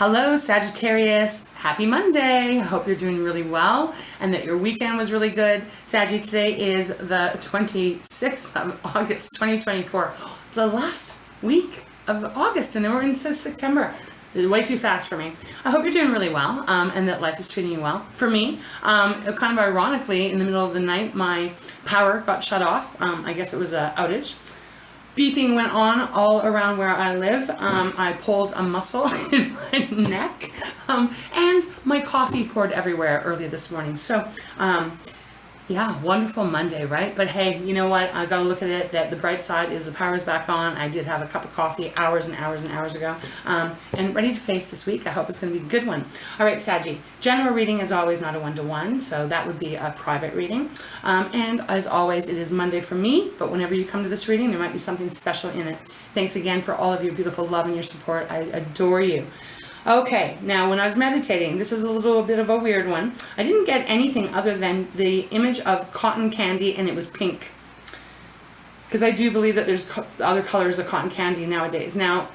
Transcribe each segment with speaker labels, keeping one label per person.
Speaker 1: Hello, Sagittarius. Happy Monday. I hope you're doing really well and that your weekend was really good. Saggy, today is the 26th of August, 2024. The last week of August, and then we're into September. Way too fast for me. I hope you're doing really well and that life is treating you well. For me, kind of ironically, in the middle of the night, my power got shut off. I guess it was an outage. Beeping went on all around where I live. I pulled a muscle in my neck, and my coffee poured everywhere early this morning. So, yeah, wonderful Monday, right? But hey, you know what? I gotta look at it that the bright side is the power's back on. I did have a cup of coffee hours and hours and hours ago, and ready to face this week. I hope it's gonna be a good one. All right, Saggy. General reading is always not a one-to-one, so that would be a private reading. And as always, it is Monday for me, but whenever you come to this reading, there might be something special in it. Thanks again for all of your beautiful love and your support. I adore you. Okay, now when I was meditating, this is a little bit of a weird one. I didn't get anything other than the image of cotton candy, and it was pink. Because I do believe that there's other colors of cotton candy nowadays. Now,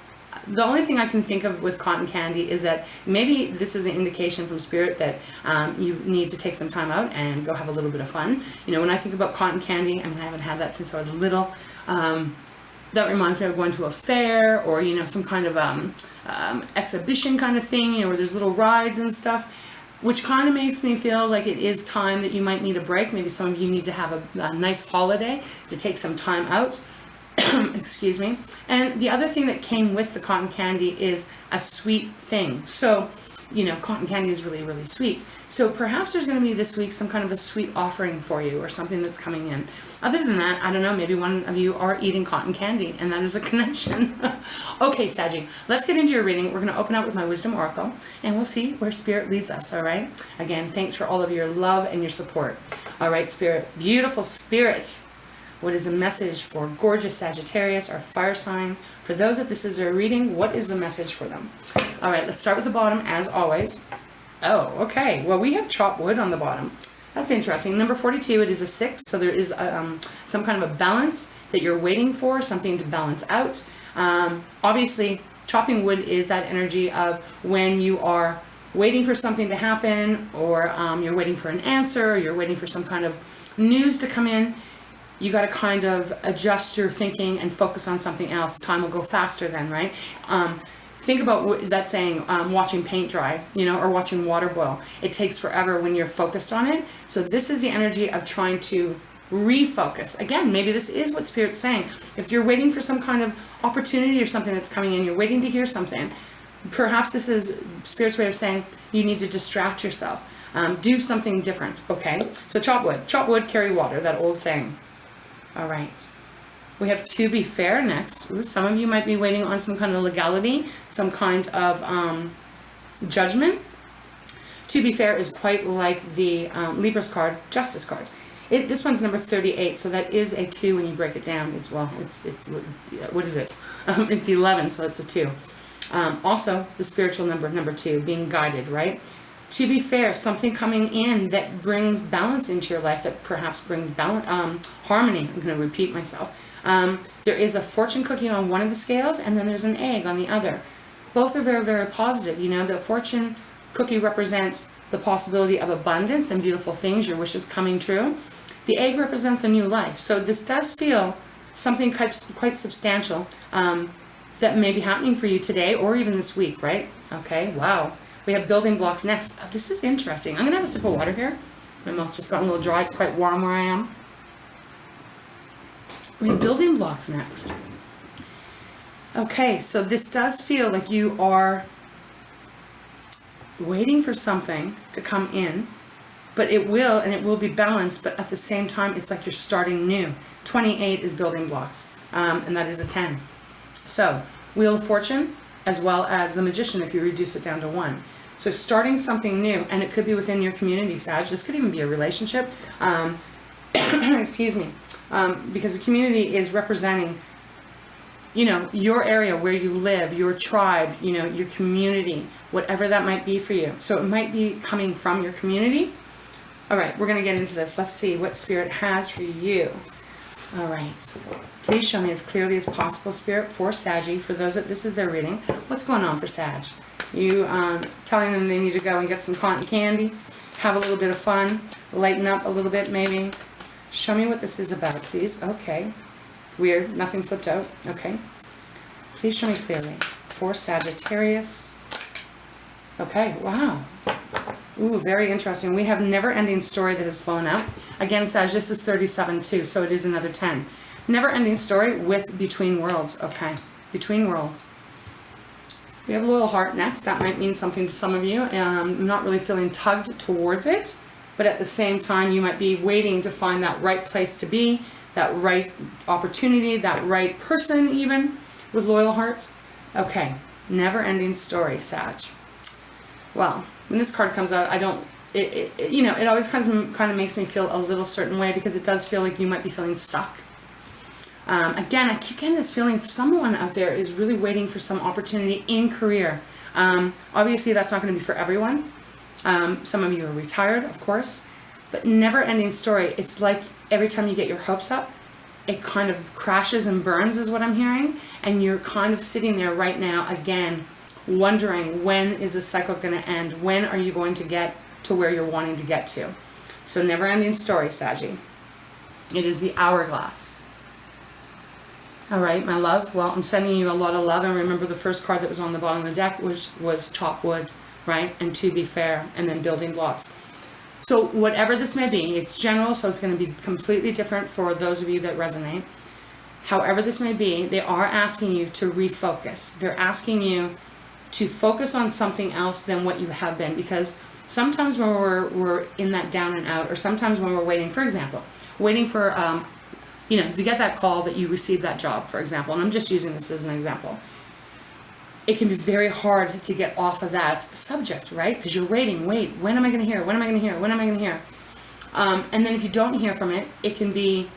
Speaker 1: the only thing I can think of with cotton candy is that maybe this is an indication from Spirit that you need to take some time out and go have a little bit of fun. You know, when I think about cotton candy, I mean, I haven't had that since I was little. That reminds me of going to a fair or, you know, some kind of exhibition kind of thing, you know, where there's little rides and stuff, which kind of makes me feel like it is time that you might need a break. Maybe some of you need to have a nice holiday to take some time out. Excuse me. And the other thing that came with the cotton candy is a sweet thing. So, you know, cotton candy is really, really sweet. So perhaps there's going to be this week some kind of a sweet offering for you or something that's coming in. Other than that, I don't know, maybe one of you are eating cotton candy and that is a connection. Okay, Saggy, let's get into your reading. We're going to open up with my Wisdom Oracle and we'll see where Spirit leads us, all right? Again, thanks for all of your love and your support. All right, Spirit, beautiful Spirit. What is the message for gorgeous Sagittarius, our fire sign? For those that this is their reading, what is the message for them? All right, let's start with the bottom as always. Oh, okay. Well, we have chopped wood on the bottom. That's interesting. Number 42, it is a 6. So there is some kind of a balance that you're waiting for, something to balance out. Obviously, chopping wood is that energy of when you are waiting for something to happen, or you're waiting for an answer, or you're waiting for some kind of news to come in. You got to kind of adjust your thinking and focus on something else. Time will go faster then, right? Think about that saying, watching paint dry, you know, or watching water boil. It takes forever when you're focused on it. So this is the energy of trying to refocus. Again, maybe this is what Spirit's saying. If you're waiting for some kind of opportunity or something that's coming in, you're waiting to hear something, perhaps this is Spirit's way of saying you need to distract yourself. Do something different, okay? So chop wood, carry water, that old saying. All right. We have to be fair next. Ooh, some of you might be waiting on some kind of legality, some kind of judgment. To be fair is quite like the Libra's card, Justice card. This one's number 38, so that is a 2 when you break it down. It's what is it? It's 11, so it's a 2. Also, the spiritual number 2, being guided, right? To be fair, something coming in that brings balance into your life, that perhaps brings harmony. I'm going to repeat myself. There is a fortune cookie on one of the scales, and then there's an egg on the other. Both are very, very positive. You know, the fortune cookie represents the possibility of abundance and beautiful things, your wishes coming true. The egg represents a new life. So this does feel something quite substantial that may be happening for you today or even this week, right? Okay, wow. We have building blocks next. Oh, this is interesting. I'm going to have a sip of water here. My mouth's just gotten a little dry. It's quite warm where I am. We have building blocks next. Okay, so this does feel like you are waiting for something to come in, but it will be balanced, but at the same time, it's like you're starting new. 28 is building blocks, and that is a 10. So, Wheel of Fortune, as well as the Magician if you reduce it down to 1. So starting something new, and it could be within your community, Sag. This could even be a relationship. Excuse me. Because the community is representing, you know, your area where you live, your tribe, you know, your community, whatever that might be for you. So it might be coming from your community. All right, we're going to get into this. Let's see what Spirit has for you. All right. Please show me as clearly as possible, Spirit, for Saggy. For those that this is their reading, what's going on for Sag? You telling them they need to go and get some cotton candy, have a little bit of fun, lighten up a little bit maybe. Show me what this is about, please. Okay. Weird. Nothing flipped out. Okay. Please show me clearly. For Sagittarius. Okay. Wow. Ooh, very interesting. We have never-ending story that has flown out. Again, Sag, this is 37 too, so it is another 10. Never-ending story with Between Worlds. Okay. Between Worlds. We have Loyal Heart next. That might mean something to some of you. Not really feeling tugged towards it, but at the same time, you might be waiting to find that right place to be, that right opportunity, that right person even with Loyal Heart. Okay. Never-ending story, Sag. Well, when this card comes out, I don't, you know, it always kind of makes me feel a little certain way because it does feel like you might be feeling stuck. Again, I keep getting this feeling someone out there is really waiting for some opportunity in career. Obviously, that's not going to be for everyone. Some of you are retired, of course, but never-ending story. It's like every time you get your hopes up, it kind of crashes and burns is what I'm hearing. And you're kind of sitting there right now, again, wondering when is this cycle going to end? When are you going to get to where you're wanting to get to? So never-ending story, Saggy. It is the Hourglass. All right, my love. Well, I'm sending you a lot of love. And remember the first card that was on the bottom of the deck was Chop Wood, right? And To Be Fair, and then Building Blocks. So whatever this may be, it's general, so it's going to be completely different for those of you that resonate. However this may be, they are asking you to refocus. They're asking you to focus on something else than what you have been, because sometimes when we're in that down and out, or sometimes when we're waiting, for example, waiting for, you know, to get that call that you received that job, for example, and I'm just using this as an example, it can be very hard to get off of that subject, right? Because you're waiting, when am I going to hear? When am I going to hear? When am I going to hear? And then if you don't hear from it, it can be,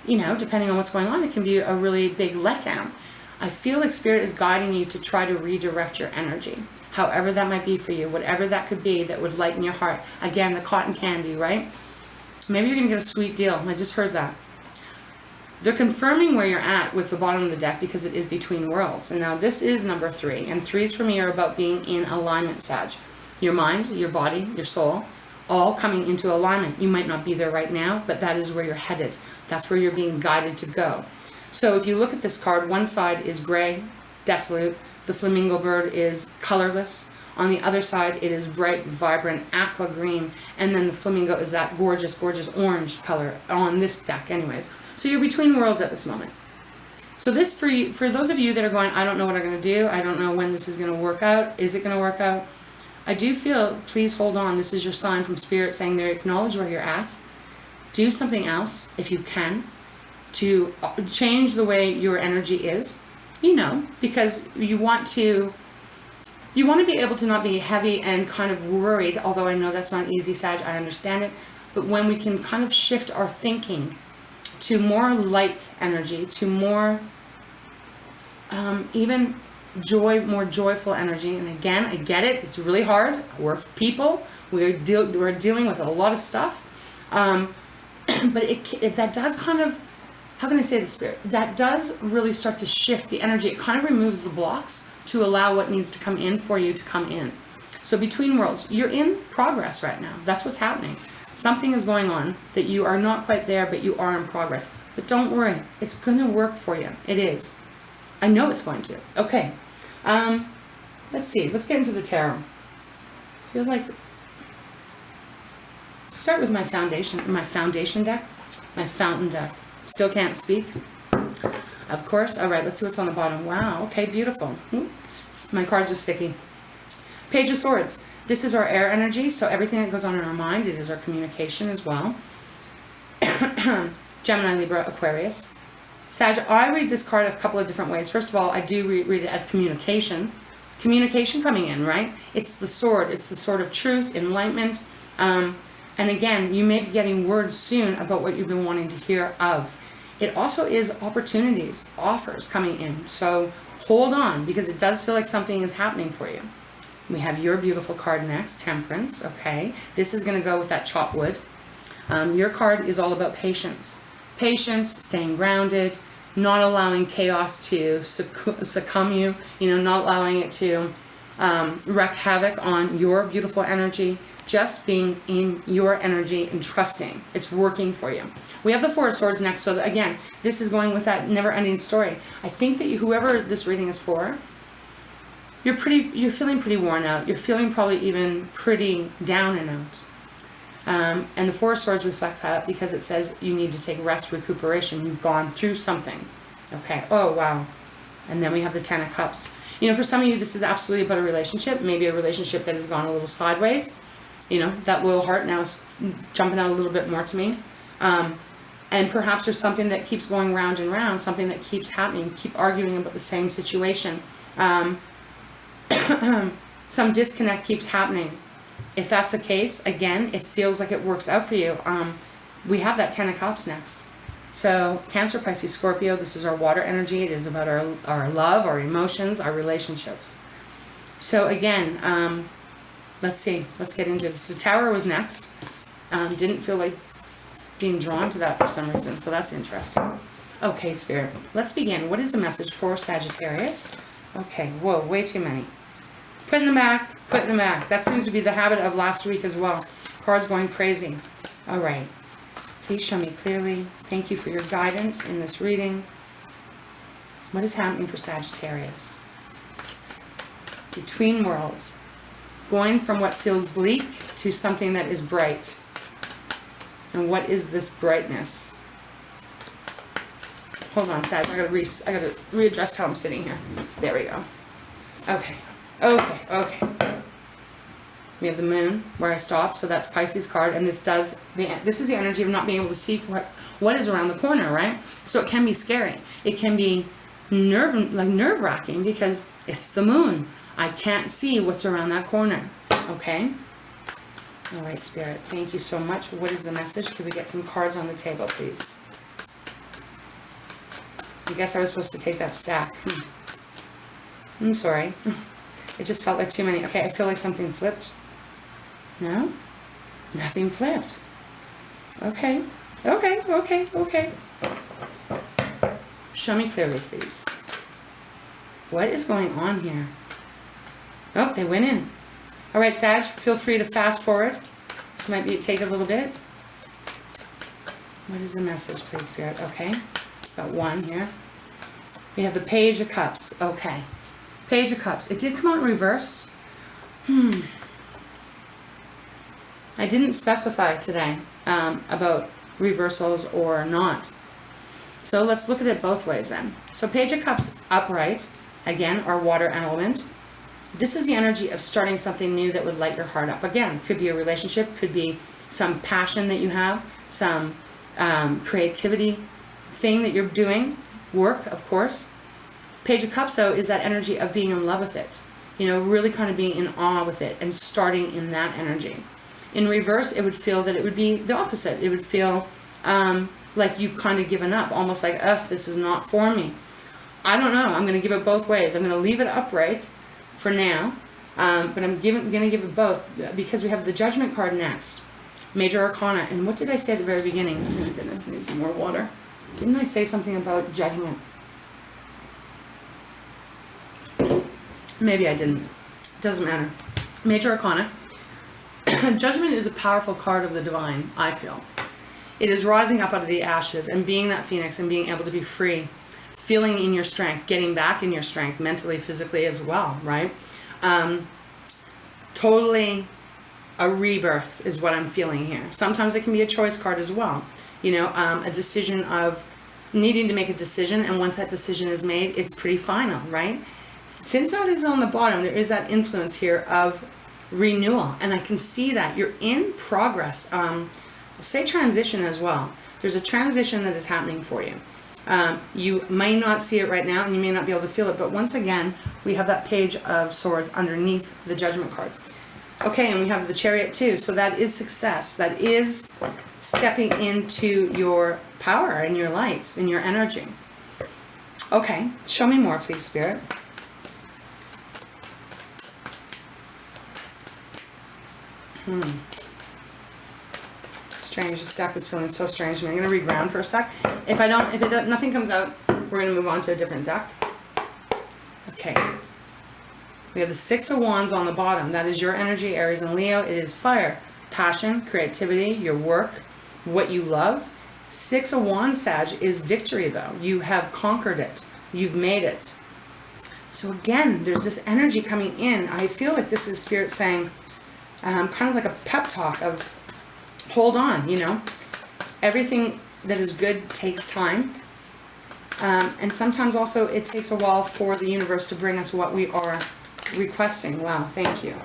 Speaker 1: you know, depending on what's going on, it can be a really big letdown. I feel like Spirit is guiding you to try to redirect your energy, however that might be for you, whatever that could be that would lighten your heart. Again, the cotton candy, right? Maybe you're going to get a sweet deal. I just heard that. They're confirming where you're at with the bottom of the deck because it is Between Worlds. And now this is number 3. And 3s for me are about being in alignment, Sag. Your mind, your body, your soul, all coming into alignment. You might not be there right now, but that is where you're headed. That's where you're being guided to go. So if you look at this card, one side is gray, desolate. The flamingo bird is colorless. On the other side, it is bright, vibrant, aqua green. And then the flamingo is that gorgeous, gorgeous orange color on this deck anyways. So you're between worlds at this moment. So this, for you, for those of you that are going, I don't know what I'm going to do. I don't know when this is going to work out. Is it going to work out? I do feel, please hold on. This is your sign from Spirit saying they acknowledge where you're at. Do something else if you can to change the way your energy is, you know, because you want to be able to not be heavy and kind of worried, although I know that's not easy, Sag, I understand it, but when we can kind of shift our thinking to more light energy, to more even joy, more joyful energy. And again, I get it, it's really hard. We're people, we're dealing with a lot of stuff, but that does kind of, how can I say this, Spirit? That does really start to shift the energy. It kind of removes the blocks to allow what needs to come in for you to come in. So Between Worlds, you're in progress right now. That's what's happening. Something is going on that you are not quite there, but you are in progress. But don't worry, it's going to work for you. It is. I know it's going to. Okay. Let's see. Let's get into the tarot. I feel like, let's start with my foundation deck, my fountain deck. Still can't speak. Of course. All right, let's see what's on the bottom. Wow, okay, beautiful. Oops, my cards are sticky. Page of Swords. This is our air energy, so everything that goes on in our mind, it is our communication as well. Gemini, Libra, Aquarius. Sag, I read this card a couple of different ways. First of all, I do read it as communication. Communication coming in, right? It's the sword. It's the sword of truth, enlightenment. And again, you may be getting words soon about what you've been wanting to hear of. It also is opportunities, offers coming in. So hold on, because it does feel like something is happening for you. We have your beautiful card next, Temperance. Okay, this is going to go with that chop wood. Your card is all about patience. Patience, staying grounded, not allowing chaos to succumb you, you know, not allowing it to wreak havoc on your beautiful energy. Just being in your energy and trusting it's working for you. We have the Four of Swords next, so again, this is going with that never-ending story. I think that whoever this reading is for, you're feeling pretty worn out. You're feeling probably even pretty down and out. And the Four of Swords reflect that because it says you need to take rest, recuperation. You've gone through something. Okay. Oh, wow. And then we have the Ten of Cups. You know, for some of you, this is absolutely about a relationship. Maybe a relationship that has gone a little sideways. You know, that little heart now is jumping out a little bit more to me. And perhaps there's something that keeps going round and round, something that keeps happening, keep arguing about the same situation. Some disconnect keeps happening. If that's the case, again, it feels like it works out for you. We have that Ten of Cups next. So Cancer, Pisces, Scorpio, this is our water energy. It is about our love, our emotions, our relationships. So again, let's see. Let's get into this. The Tower was next. Didn't feel like being drawn to that for some reason. So that's interesting. Okay, Spirit. Let's begin. What is the message for Sagittarius? Okay. Whoa, way too many. Put in the back. Put in the back. That seems to be the habit of last week as well. Cards going crazy. All right. Please show me clearly. Thank you for your guidance in this reading. What is happening for Sagittarius? Between worlds. Going from what feels bleak to something that is bright. And what is this brightness? Hold on, Sag. I gotta readjust how I'm sitting here. There we go. Okay. Okay. We have the Moon where I stopped, so that's Pisces card, and this is the energy of not being able to see what is around the corner, right? So it can be scary. It can be nerve-wracking because it's the Moon. I can't see what's around that corner. Okay? All right, Spirit. Thank you so much. What is the message? Could we get some cards on the table, please? I guess I was supposed to take that stack. I'm sorry. It just felt like too many. Okay, I feel like something flipped. No? Nothing flipped. Okay. Show me clearly, please. What is going on here? Oh, they went in. All right, Sag, feel free to fast forward. This might take a little bit. What is the message, please, Spirit? Okay. Got one here. We have the Page of Cups. Okay. Page of Cups. It did come out in reverse. I didn't specify today about reversals or not. So let's look at it both ways then. So Page of Cups upright, again, our water element. This is the energy of starting something new that would light your heart up. Again, could be a relationship, could be some passion that you have, some creativity thing that you're doing, work, of course. Page of Cups, though, is that energy of being in love with it. You know, really kind of being in awe with it and starting in that energy. In reverse, it would feel that it would be the opposite. It would feel like you've kind of given up, almost like, ugh, this is not for me. I don't know. I'm going to give it both ways. I'm going to leave it upright for now, but I'm going to give it both because we have the Judgment card next. Major Arcana. And what did I say at the very beginning? Oh my goodness, I need some more water. Didn't I say something about Judgment? Maybe I didn't. Doesn't matter. Major Arcana. Judgment is a powerful card of the divine, I feel. It is rising up out of the ashes and being that phoenix and being able to be free, feeling in your strength, getting back in your strength, mentally, physically as well, right? Totally a rebirth is what I'm feeling here. Sometimes it can be a choice card as well. You know, a decision of needing to make a decision, and once that decision is made, it's pretty final, right? Since that is on the bottom, there is that influence here of renewal, and I can see that you're in progress. I'll say transition as well. There's a transition that is happening for you. You may not see it right now, and you may not be able to feel it, but once again, we have that Page of Swords underneath the Judgment card. Okay, and we have the Chariot too, so that is success. That is stepping into your power and your light and your energy. Okay, show me more, please, Spirit. Strange. This deck is feeling so strange to me. I'm going to reground for a sec. If nothing comes out, we're going to move on to a different deck. Okay. We have the Six of Wands on the bottom. That is your energy, Aries and Leo. It is fire, passion, creativity, your work, what you love. Six of Wands, Sag, is victory though. You have conquered it. You've made it. So again, there's this energy coming in. I feel like this is Spirit saying, kind of like a pep talk of, hold on, you know. Everything that is good takes time. And sometimes also it takes a while for the universe to bring us what we are requesting. Wow, thank you.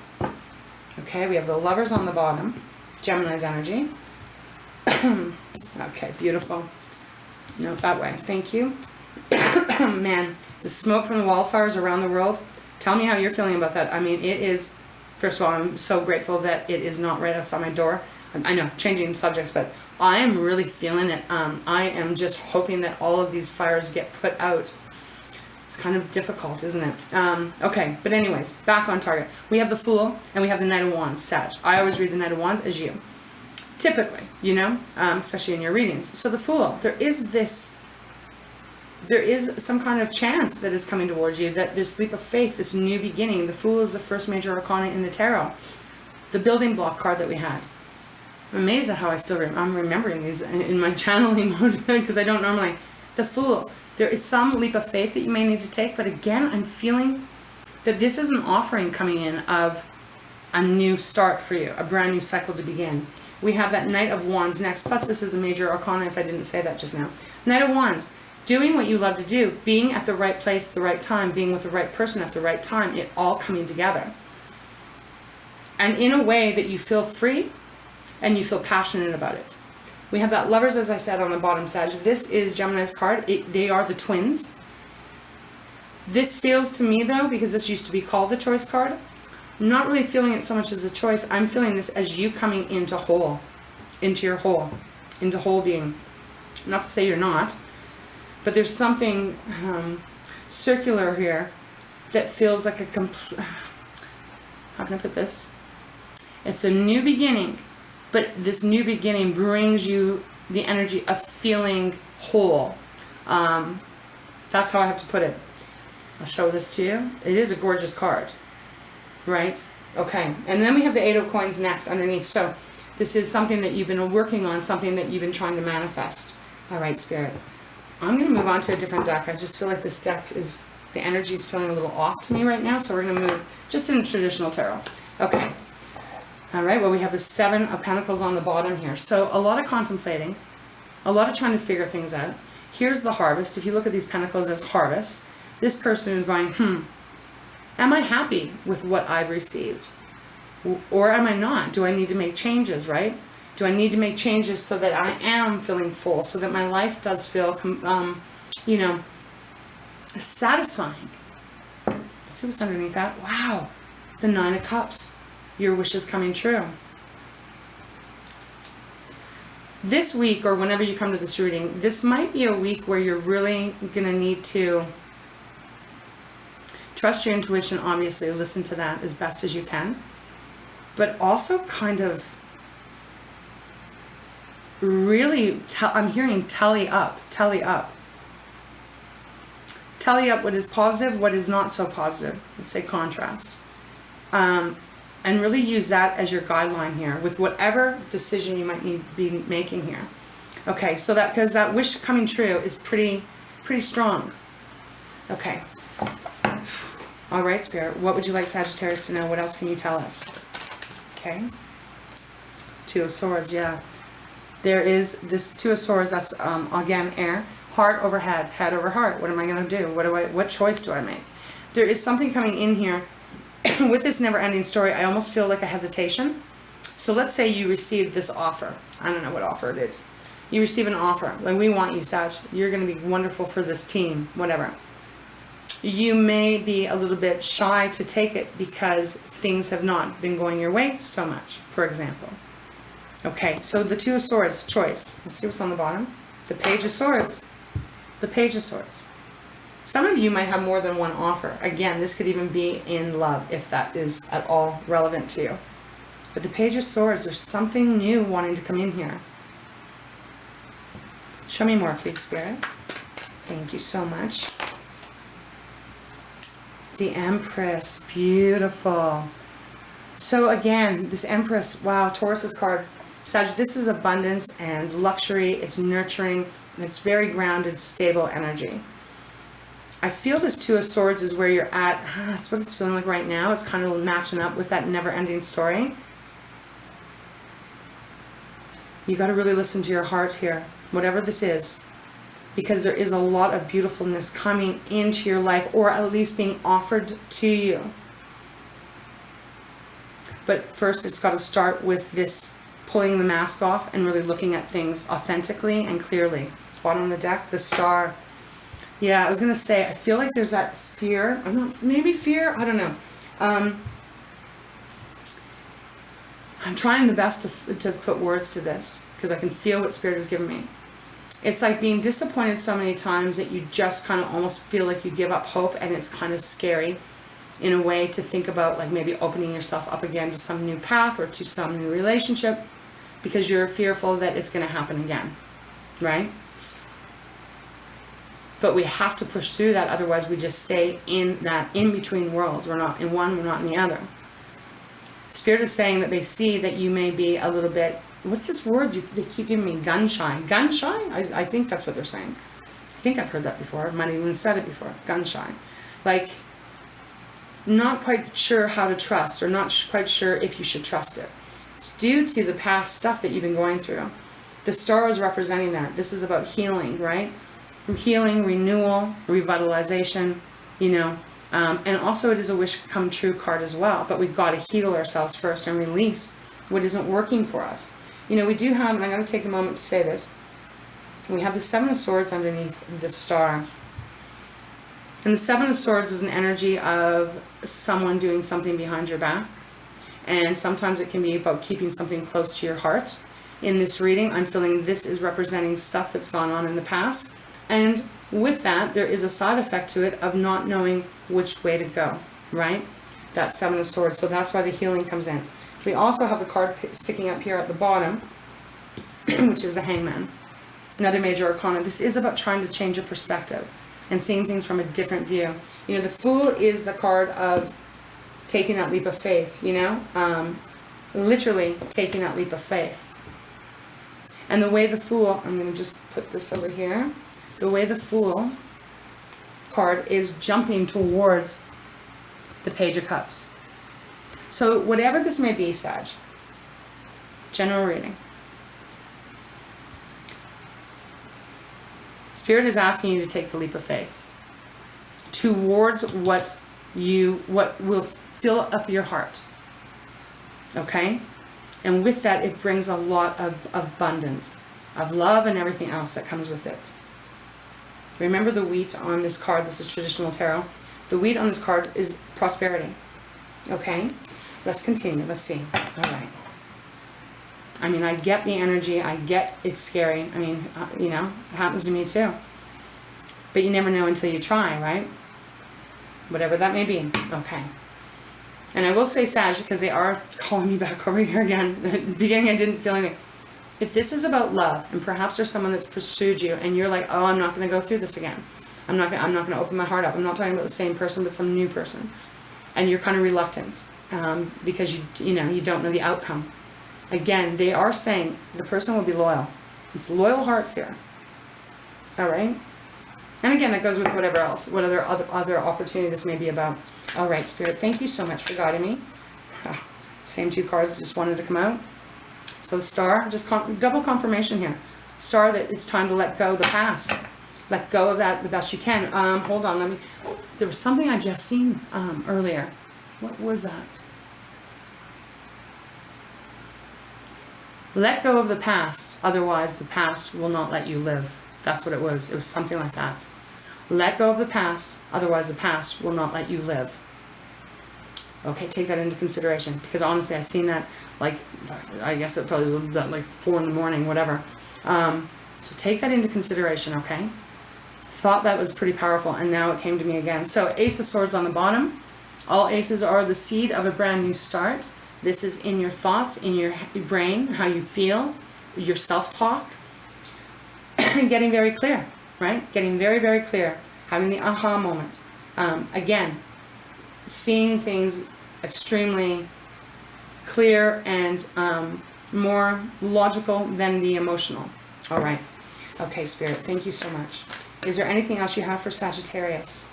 Speaker 1: Okay, we have the Lovers on the bottom. Gemini's energy. Okay, beautiful. No, that way. Thank you. Man, the smoke from the wildfires around the world. Tell me how you're feeling about that. I mean, it is, first of all, I'm so grateful that it is not right outside my door. I know, changing subjects, but I am really feeling it. I am just hoping that all of these fires get put out. It's kind of difficult, isn't it? Okay, but anyways, back on target. We have the Fool and we have the Knight of Wands, Sag. I always read the Knight of Wands as you. Typically, you know, especially in your readings. So the Fool, there is some kind of chance that is coming towards you, that this leap of faith, this new beginning. The Fool is the first major arcana in the tarot. The building block card that we had. I'm amazed at how I'm remembering these in my channeling mode because I don't normally. The Fool. There is some leap of faith that you may need to take, but again, I'm feeling that this is an offering coming in of a new start for you, a brand new cycle to begin. We have that Knight of Wands next, plus this is a major arcana if I didn't say that just now. Knight of Wands, doing what you love to do, being at the right place at the right time, being with the right person at the right time, it all coming together. And in a way that you feel free and you feel passionate about it. We have that Lovers, as I said, on the bottom, Sag. This is Gemini's card. They are the twins. This feels to me, though, because this used to be called the choice card, I'm not really feeling it so much as a choice. I'm feeling this as you coming into whole, into your whole, into whole being. Not to say you're not, but there's something circular here that feels like a complete, how can I put this? It's a new beginning. But this new beginning brings you the energy of feeling whole. That's how I have to put it. I'll show this to you. It is a gorgeous card, right? Okay, and then we have the Eight of Coins next underneath. So this is something that you've been working on, something that you've been trying to manifest. All right, Spirit. I'm going to move on to a different deck. I just feel like this deck is, the energy is feeling a little off to me right now. So we're going to move just in traditional tarot. Okay. All right, well, we have the Seven of Pentacles on the bottom here. So a lot of contemplating, a lot of trying to figure things out. Here's the Harvest. If you look at these pentacles as harvest, this person is going, am I happy with what I've received? Or am I not? Do I need to make changes, right? Do I need to make changes so that I am feeling full, so that my life does feel, you know, satisfying? Let's see what's underneath that. Wow, the Nine of Cups. Your wishes coming true. This week, or whenever you come to this reading, this might be a week where you're really going to need to trust your intuition, obviously, listen to that as best as you can, but also kind of really, I'm hearing tally up. Tally up what is positive, what is not so positive. Let's say contrast. And really use that as your guideline here with whatever decision you might need be making here. Okay, so that, because that wish coming true is pretty strong. Okay. All right, Spirit, what would you like Sagittarius to know? What else can you tell us? Okay. Two of Swords, yeah. There is this Two of Swords, that's again air. Heart over head, head over heart. What am I going to do? What choice do I make? There is something coming in here. With this never-ending story, I almost feel like a hesitation. So let's say you received this offer. I don't know what offer it is. You receive an offer. Like, we want you, Sag. You're going to be wonderful for this team, whatever. You may be a little bit shy to take it because things have not been going your way so much, for example. Okay, so the Two of Swords, choice. Let's see what's on the bottom. The Page of Swords. The Page of Swords. Some of you might have more than one offer. Again, this could even be in love, if that is at all relevant to you. But the Page of Swords, there's something new wanting to come in here. Show me more, please, Spirit. Thank you so much. The Empress, beautiful. So again, this Empress, wow, Taurus's card. Sag, this is abundance and luxury. It's nurturing. It's very grounded, stable energy. I feel this Two of Swords is where you're at. That's what it's feeling like right now. It's kind of matching up with that never-ending story. You got to really listen to your heart here, whatever this is, because there is a lot of beautifulness coming into your life, or at least being offered to you. But first, it's got to start with this pulling the mask off and really looking at things authentically and clearly. Bottom of the deck, the Star. Yeah, I was going to say, I feel like there's that fear. Maybe fear? I don't know. I'm trying the best to put words to this, because I can feel what Spirit has given me. It's like being disappointed so many times that you just kind of almost feel like you give up hope, and it's kind of scary in a way to think about, like maybe opening yourself up again to some new path or to some new relationship, because you're fearful that it's going to happen again, right? But we have to push through that, otherwise we just stay in that in-between worlds. We're not in one, we're not in the other. Spirit is saying that they see that you may be a little bit, what's this word they keep giving me? Gun shy. Gun shy? I think that's what they're saying. I think I've heard that before. I might have even said it before. Gun shy. Like, not quite sure how to trust, or not quite sure if you should trust it. It's due to the past stuff that you've been going through. The Star is representing that. This is about healing, right? Healing, renewal, revitalization, you know. And also it is a wish come true card as well. But we've got to heal ourselves first and release what isn't working for us. You know, we do have, and I'm going to take a moment to say this, we have the Seven of Swords underneath the Star. And the Seven of Swords is an energy of someone doing something behind your back. And sometimes it can be about keeping something close to your heart. In this reading, I'm feeling this is representing stuff that's gone on in the past. And with that, there is a side effect to it of not knowing which way to go, right? That Seven of Swords. So that's why the healing comes in. We also have the card sticking up here at the bottom, which is the Hangman. Another major arcana. This is about trying to change your perspective and seeing things from a different view. You know, the Fool is the card of taking that leap of faith, you know? Literally taking that leap of faith. And the way the Fool, I'm going to just put this over here. The way the Fool card is jumping towards the Page of Cups. So whatever this may be, Sag, general reading. Spirit is asking you to take the leap of faith towards what will fill up your heart. Okay? And with that, it brings a lot of abundance, of love and everything else that comes with it. Remember the wheat on this card. This is traditional tarot. The wheat on this card is prosperity. Okay? Let's continue. Let's see. All right. I mean, I get the energy. I get it's scary. I mean, you know, it happens to me too. But you never know until you try, right? Whatever that may be. Okay. And I will say, Sag, because they are calling me back over here again. At the beginning, I didn't feel anything. If this is about love, and perhaps there's someone that's pursued you, and you're like, oh, I'm not going to go through this again. I'm not going to open my heart up. I'm not talking about the same person, but some new person. And you're kind of reluctant because you know you don't know the outcome. Again, they are saying the person will be loyal. It's loyal hearts here. All right. And again, that goes with whatever else, what other opportunity this may be about. All right, Spirit, thank you so much for guiding me. Same two cards just wanted to come out. So the Star, just double confirmation here. Star, that it's time to let go of the past. Let go of that the best you can. Hold on, there was something I just seen earlier. What was that? Let go of the past, otherwise the past will not let you live. That's what it was. It was something like that. Let go of the past, otherwise the past will not let you live. Okay, take that into consideration, because honestly, I've seen that, like, I guess it probably was about like 4 in the morning, whatever. So take that into consideration, okay? Thought that was pretty powerful, and now it came to me again. So Ace of Swords on the bottom. All aces are the seed of a brand new start. This is in your thoughts, in your brain, how you feel, your self-talk. Getting very clear, right? Getting very, very clear. Having the aha moment. Again, seeing things extremely clear and more logical than the emotional. All right. Okay, Spirit, thank you so much. Is there anything else you have for Sagittarius?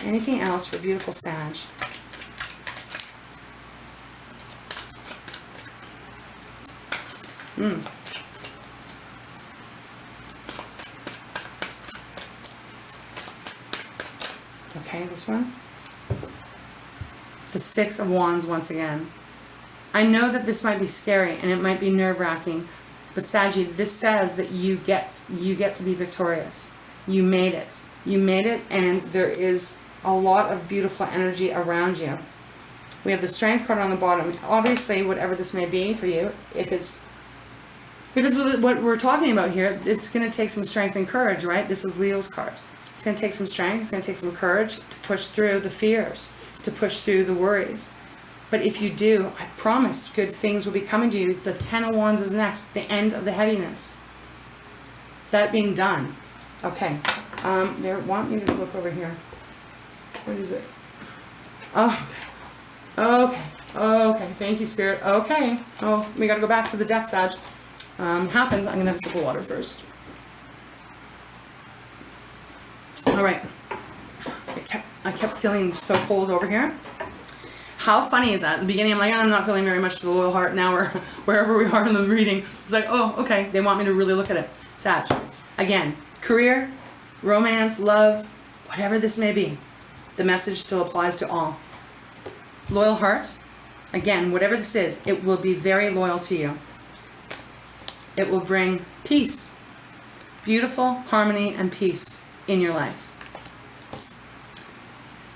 Speaker 1: Anything else for beautiful Sag? Okay, this one. The Six of Wands once again. I know that this might be scary and it might be nerve-wracking, but Saggy, this says that you get to be victorious. You made it. You made it, and there is a lot of beautiful energy around you. We have the Strength card on the bottom. Obviously, whatever this may be for you, if it's what we're talking about here, it's going to take some strength and courage, right? This is Leo's card. It's going to take some strength. It's going to take some courage to push through the fears, to push through the worries. But if you do, I promise good things will be coming to you. The Ten of Wands is next, the end of the heaviness. That being done. Okay. They want me to look over here. What is it? Oh, okay. Okay. Thank you, Spirit. Okay. Oh, we got to go back to the deck, Sag. Happens. I'm going to have a sip of water first. All right. I kept feeling so cold over here. How funny is that? At the beginning, I'm like, I'm not feeling very much to the loyal heart. Now we're wherever we are in the reading. It's like, oh, okay. They want me to really look at it. Sag. Again, career, romance, love, whatever this may be. The message still applies to all. Loyal heart. Again, whatever this is, it will be very loyal to you. It will bring peace. Beautiful harmony and peace in your life.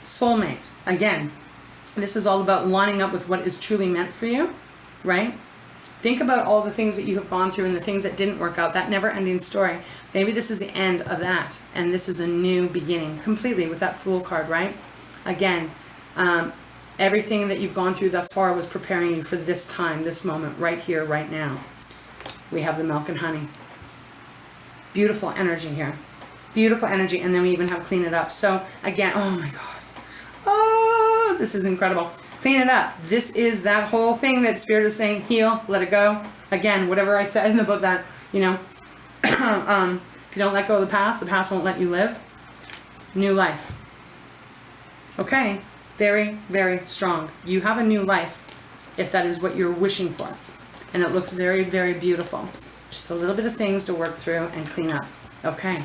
Speaker 1: Soulmate. Again, this is all about lining up with what is truly meant for you, right? Think about all the things that you have gone through and the things that didn't work out, that never-ending story. Maybe this is the end of that, and this is a new beginning, completely, with that Fool card, right? Again, everything that you've gone through thus far was preparing you for this time, this moment, right here, right now. We have the Milk and Honey. Beautiful energy here. Beautiful energy, and then we even have Clean It Up. So, again, oh my God. Oh, this is incredible. Clean it up. This is that whole thing that Spirit is saying, heal, let it go. Again, whatever I said about that, you know, if you don't let go of the past won't let you live. New life. Okay, very, very strong. You have a new life if that is what you're wishing for. And it looks very, very beautiful. Just a little bit of things to work through and clean up. Okay.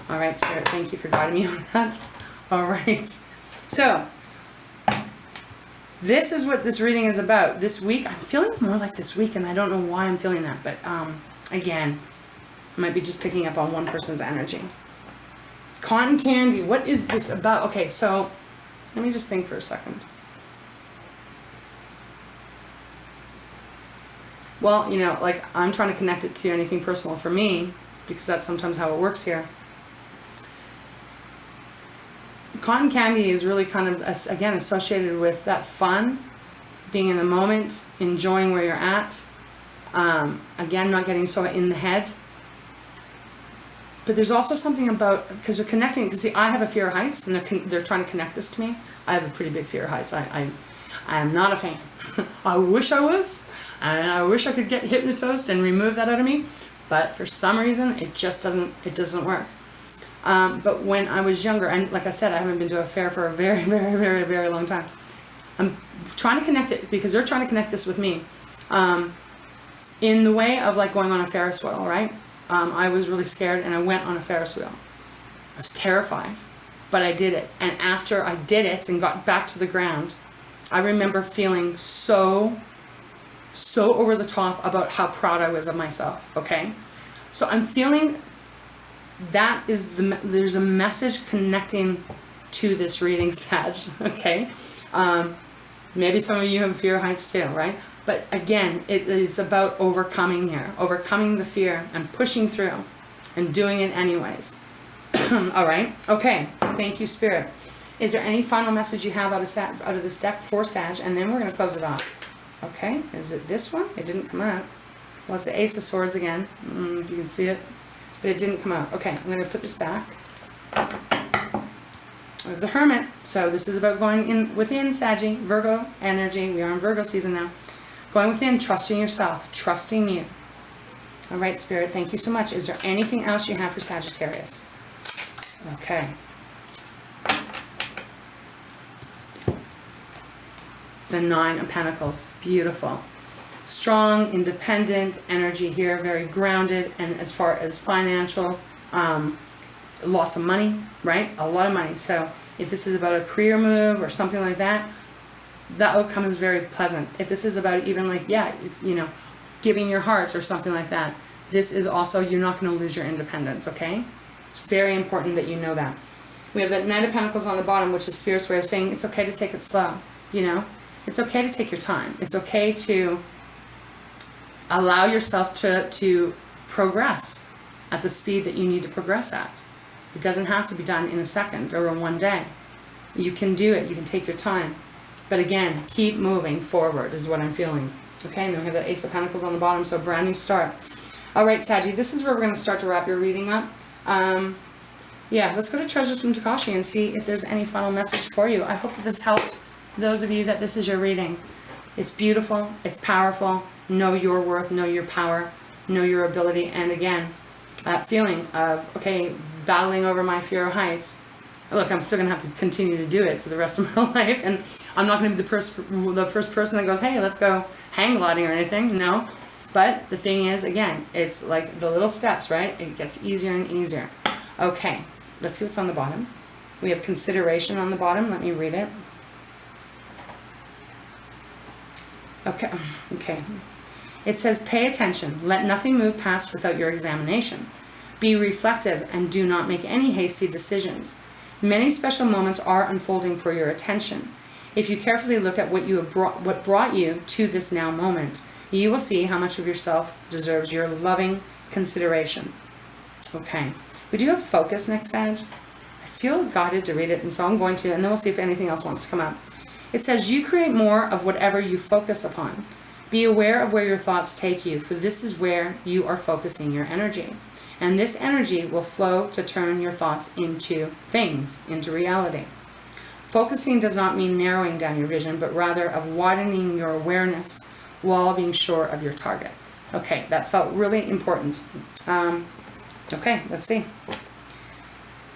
Speaker 1: All right, Spirit, thank you for guiding me on that. All right. So, this is what this reading is about. This week, I'm feeling more like this week, and I don't know why I'm feeling that, but again, I might be just picking up on one person's energy. Cotton candy, what is this about? Okay, so let me just think for a second. Well, you know, like I'm trying to connect it to anything personal for me, because that's sometimes how it works here. Cotton candy is really kind of, again, associated with that fun, being in the moment, enjoying where you're at. Again, not getting so in the head. But there's also something about, because they're connecting, because see, I have a fear of heights, and they're trying to connect this to me. I have a pretty big fear of heights. I am not a fan. I wish I was, and I wish I could get hypnotized and remove that out of me, but for some reason, it just doesn't work. But when I was younger, and like I said, I haven't been to a fair for a very, very, very, very long time. I'm trying to connect it, because they're trying to connect this with me. In the way of like going on a Ferris wheel, right? I was really scared, and I went on a Ferris wheel. I was terrified, but I did it. And after I did it and got back to the ground, I remember feeling so over the top about how proud I was of myself, okay? So I'm feeling that is there's a message connecting to this reading, Sag, okay? Maybe some of you have fear of heights too, right? But again, it is about overcoming here, overcoming the fear and pushing through and doing it anyways. All right, okay, thank you, Spirit. Is there any final message you have out of this deck for Sag? And then we're going to close it off. Okay, is it this one? It didn't come out. Well, it's the Ace of Swords again, if you can see it. But it didn't come out. Okay, I'm going to put this back. We have the Hermit. So this is about going in within, Saggy, Virgo energy. We are in Virgo season now. Going within, trusting yourself, trusting you. All right, Spirit, thank you so much. Is there anything else you have for Sagittarius? Okay. The Nine of Pentacles. Beautiful. Strong, independent energy here. Very grounded. And as far as financial, lots of money, right? A lot of money. So if this is about a career move or something like that, the outcome is very pleasant. If this is about even like, yeah, if, you know, giving your heart or something like that, this is also, you're not going to lose your independence, okay? It's very important that you know that. We have that Knight of Pentacles on the bottom, which is Spirit's way of saying it's okay to take it slow, you know? It's okay to take your time. It's okay to allow yourself to progress at the speed that you need to progress at. It doesn't have to be done in a second or in one day. You can do it. You can take your time. But again, keep moving forward is what I'm feeling. Okay, and then we have that Ace of Pentacles on the bottom, so brand new start. All right, Saggy, this is where we're going to start to wrap your reading up. Yeah, let's go to Treasures from Takashi and see if there's any final message for you. I hope that this helped those of you that this is your reading. It's beautiful. It's powerful. Know your worth. Know your power. Know your ability. And again, that feeling of, okay, battling over my fear of heights. Look, I'm still going to have to continue to do it for the rest of my life. And I'm not going to be the first person that goes, hey, let's go hang gliding or anything. No. But the thing is, again, it's like the little steps, right? It gets easier and easier. Okay. Let's see what's on the bottom. We have consideration on the bottom. Let me read it. Okay. Okay. It says, pay attention. Let nothing move past without your examination. Be reflective and do not make any hasty decisions. Many special moments are unfolding for your attention. If you carefully look at what brought you to this now moment, you will see how much of yourself deserves your loving consideration. Okay. We do have focus next, Sag. I feel guided to read it, and so I'm going to, and then we'll see if anything else wants to come up. It says, you create more of whatever you focus upon. Be aware of where your thoughts take you, for this is where you are focusing your energy. And this energy will flow to turn your thoughts into things, into reality. Focusing does not mean narrowing down your vision, but rather of widening your awareness while being sure of your target. Okay, that felt really important. Okay, let's see.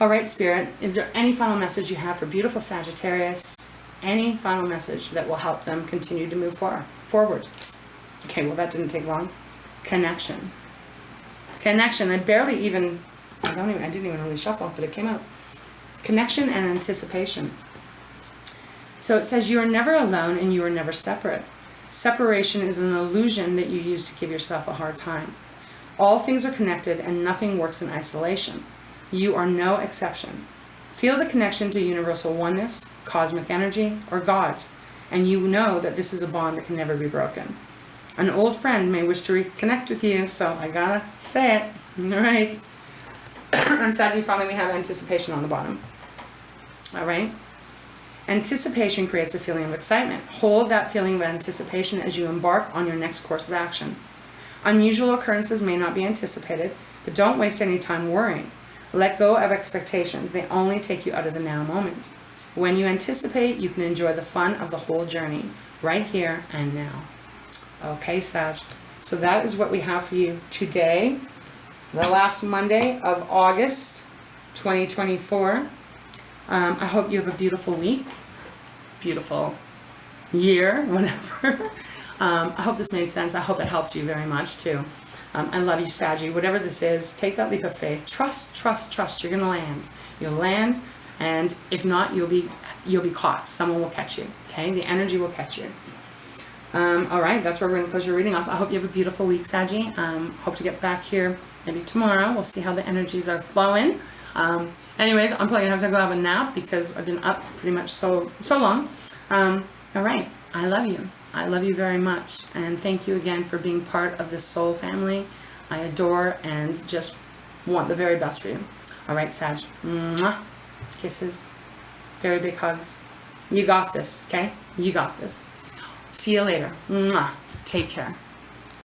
Speaker 1: All right, Spirit, is there any final message you have for beautiful Sagittarius? Any final message that will help them continue to move forward? Okay, well, that didn't take long. Connection. Connection. I didn't even really shuffle, but it came out. Connection and anticipation. So it says you are never alone and you are never separate. Separation is an illusion that you use to give yourself a hard time. All things are connected and nothing works in isolation. You are no exception. Feel the connection to universal oneness, cosmic energy, or God, and you know that this is a bond that can never be broken. An old friend may wish to reconnect with you, so I gotta say it. All right. On Sagittarius, finally, we have anticipation on the bottom. All right. Anticipation creates a feeling of excitement. Hold that feeling of anticipation as you embark on your next course of action. Unusual occurrences may not be anticipated, but don't waste any time worrying. Let go of expectations. They only take you out of the now moment. When you anticipate, you can enjoy the fun of the whole journey, right here and now. Okay, Sag. So that is what we have for you today, the last Monday of August 2024. I hope you have a beautiful week, beautiful year, whatever. I hope this made sense. I hope it helped you very much too. I love you, Saggy. Whatever this is, take that leap of faith. Trust, trust, trust. You're gonna land. You'll land, and if not, you'll be caught. Someone will catch you. Okay, the energy will catch you. All right, that's where we're gonna close your reading off. I hope you have a beautiful week, Saggy. Hope to get back here maybe tomorrow. We'll see how the energies are flowing. Anyways, I'm probably gonna have to go have a nap because I've been up pretty much so long. All right, I love you. I love you very much, and thank you again for being part of this soul family. I adore and just want the very best for you. All right, Sag. Mwah. Kisses. Very big hugs. You got this, okay? You got this. See you later. Mwah. Take care.